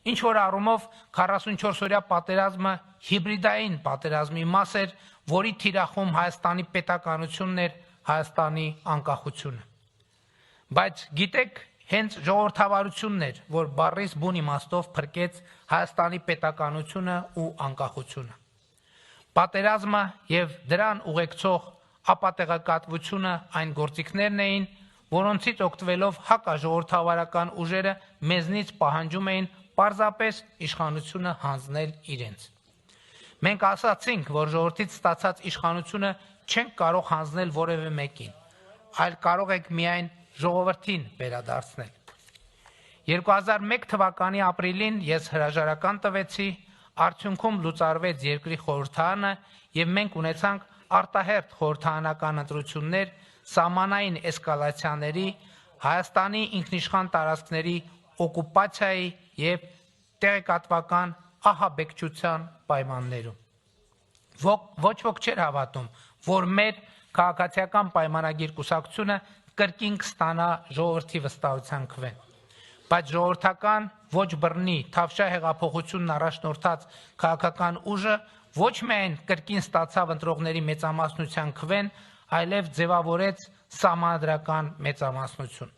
Ինչ որ առումով 44-օրյա պատերազմը հիբրիդային պատերազմի մաս էր, որի թիրախում Հայաստանի պետականությունն էր, Հայաստանի անկախությունը։ Բայց գիտեք, հենց ժողովրդավարությունն էր, որ բառիս բուն իմաստով փրկեց Հայաստանի պետականությունը ու անկախությունը։ Պատերազմը եւ դրան ուղեկցող ապատեղեկատվությունը այն գործիքներն էին, որոնցից օգտվելով հակաժողովրդավարական ուժերը մեզնից պահանջում էին պարզապես իշխանությունը հանձնել իրենց։ Մենք ասացինք, որ ժողովրդից ստացած իշխանությունը չենք կարող հանձնել որևէ մեկին, այլ կարող եք միայն ժողովրդին վերադարձնել։ 2001 թվականի ապրիլին ես հրաժարական տվեցի, արդյունքում լուծարվեց երկրի խորհրդարանը եւ մենք ունեցանք արտահերթ խորհրդարանական ընտրություններ սահմանային էսկալացիաների, Հայաստանի ինքնիշխան տարածքների օկուպացիայի եւ տեղեկատվական ահաբեկչության պայմաններում։ Ոչ ոք չէր հավատում, որ մեր քաղաքացիական պայմանագիր կուսակցությունը կրկին կստանա ժողովրդի վստահության քվեն։ Բայց ժողովրդական ոչ բռնի թավշյա հեղափոխությունն առաջնորդած քաղաքական ուժը ոչ միայն կրկին ստացավ ընտրողների մեծամասնության քվեն, այլև ձևավորեց սահմանադրական մեծամասնություն։